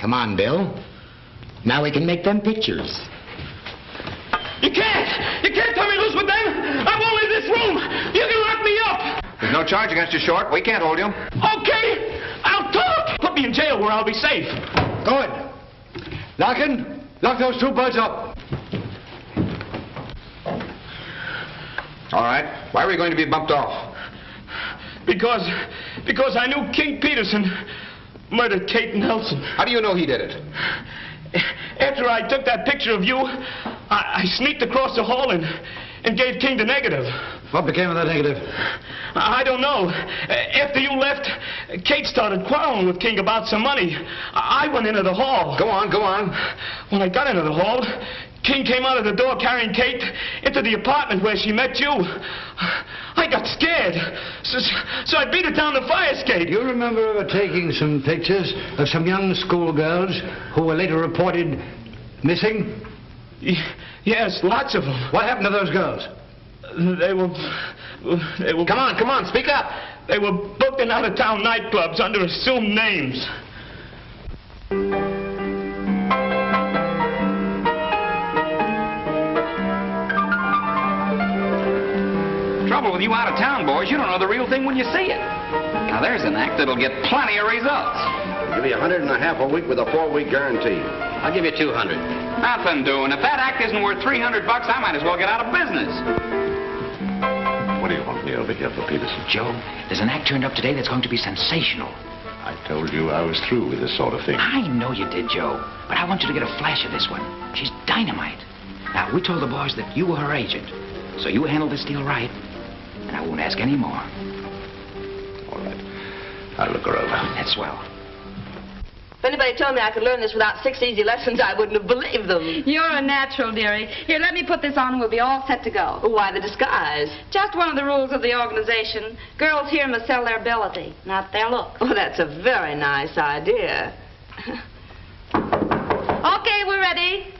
Come on, Bill. Now we can make them pictures. You can't! You can't turn me loose with them! I won't leave this room! You can lock me up! There's no charge against you, Short. We can't hold you. Okay! I'll talk! Put me in jail where I'll be safe. Good. Larkin, lock those two birds up. All right. Why were you going to be bumped off? Because I knew King Peterson murdered Kate Nelson. How do you know he did it? After I took that picture of you, I sneaked across the hall and gave King the negative. What became of that negative? I don't know. After you left, Kate started quarreling with King about some money. I went into the hall. Go on, go on. When I got into the hall, King came out of the door carrying Kate into the apartment where she met you. I got scared, so I beat her down the fire escape. Do you remember taking some pictures of some young schoolgirls who were later reported missing? Yes, lots of them. What happened to those girls? They were... Come on, speak up. They were booked in out-of-town nightclubs under assumed names. Trouble with you out-of-town boys, you don't know the real thing when you see it. Now, there's an act that'll get plenty of results. I'll give you $100.50 a week with a 4-week guarantee. I'll give you 200. Nothing doing. If that act isn't worth $300, I might as well get out of business. What do you want me over here for, Peterson? Joe, there's an act turned up today that's going to be sensational. I told you I was through with this sort of thing. I know you did, Joe, but I want you to get a flash of this one. She's dynamite. Now, we told the boys that you were her agent, so you handle this deal right, and I won't ask any more. All right. I'll look her over. That's swell. If anybody told me I could learn this without 6 easy lessons, I wouldn't have believed them. You're a natural, dearie. Here, let me put this on and we'll be all set to go. Why the disguise? Just one of the rules of the organization. Girls here must sell their ability, not their look. Oh, that's a very nice idea. Okay, we're ready.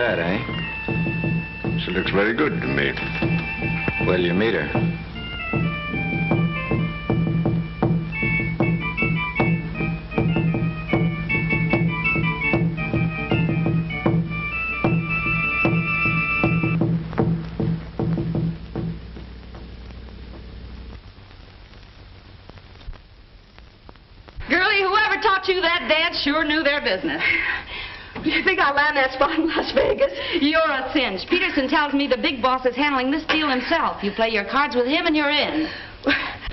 bad, eh? She looks very good to me. Well, you meet her. Girlie, whoever taught you that dance sure knew their business. Do you think I'll land that spot in Las Vegas? You're a cinch. Peterson tells me the big boss is handling this deal himself. You play your cards with him and you're in.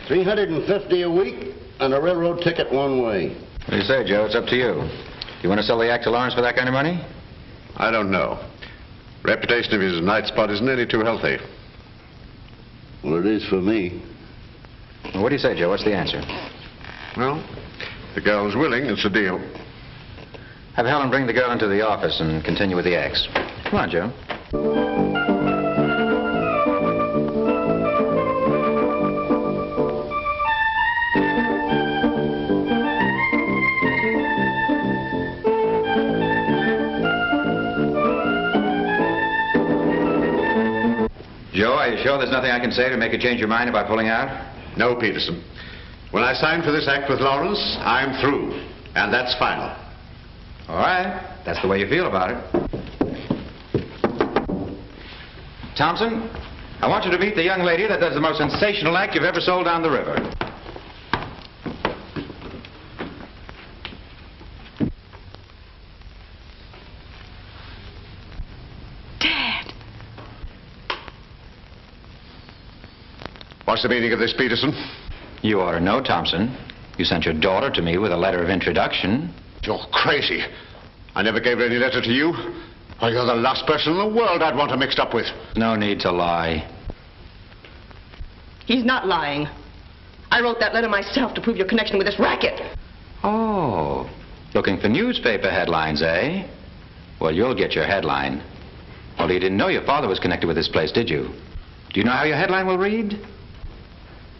$350 a week and a railroad ticket one way. What do you say, Joe? It's up to you. You want to sell the Axel Lawrence for that kind of money? I don't know. Reputation of his night spot isn't any too healthy. Well, it is for me. Well, what do you say, Joe? What's the answer? Well, the girl's willing. It's a deal. Have Helen bring the girl into the office and continue with the X. Come on, Joe. Joe, are you sure there's nothing I can say to make you change your mind about pulling out? No, Peterson. When I signed for this act with Lawrence, I'm through. And that's final. All right. That's the way you feel about it. Thompson, I want you to meet the young lady that does the most sensational act you've ever sold down the river. Dad. What's the meaning of this, Peterson? You ought to know, Thompson. You sent your daughter to me with a letter of introduction. You're crazy. I never gave any letter to you. Well, you're the last person in the world I'd want her mixed up with. No need to lie. He's not lying. I wrote that letter myself to prove your connection with this racket. Oh, looking for newspaper headlines, eh? Well, you'll get your headline. Well, you didn't know your father was connected with this place, did you? Do you know how your headline will read?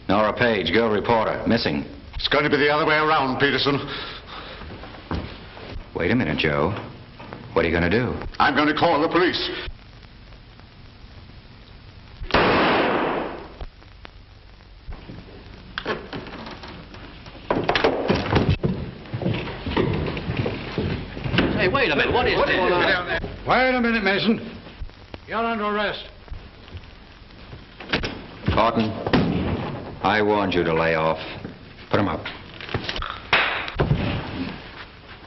Nora Page, girl reporter, missing. It's going to be the other way around, Peterson. Wait a minute, Joe. What are you going to do? I'm going to call the police. Hey, wait a minute. What is this? Wait a minute, Mason. You're under arrest. Horton, I warned you to lay off. Put him up.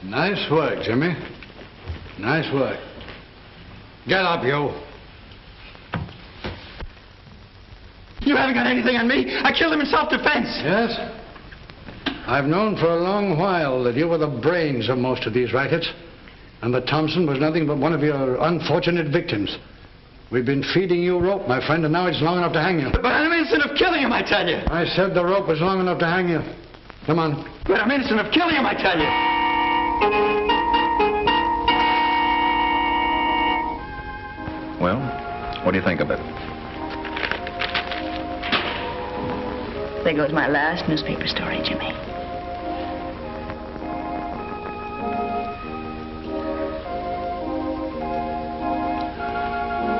Nice work, Jimmy. Nice work. Get up, you. You haven't got anything on me. I killed him in self-defense. Yes? I've known for a long while that you were the brains of most of these rackets, and that Thompson was nothing but one of your unfortunate victims. We've been feeding you rope, my friend, and now it's long enough to hang you. But I'm innocent of killing him, I tell you. I said the rope was long enough to hang you. Come on. But I'm innocent of killing him, I tell you. Well, what do you think of it? There goes my last newspaper story, Jimmy.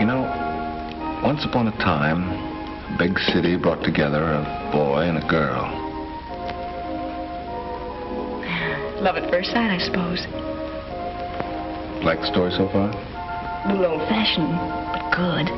You know, once upon a time, a big city brought together a boy and a girl. Love at first sight, I suppose. Like the story so far? A little old-fashioned, but good.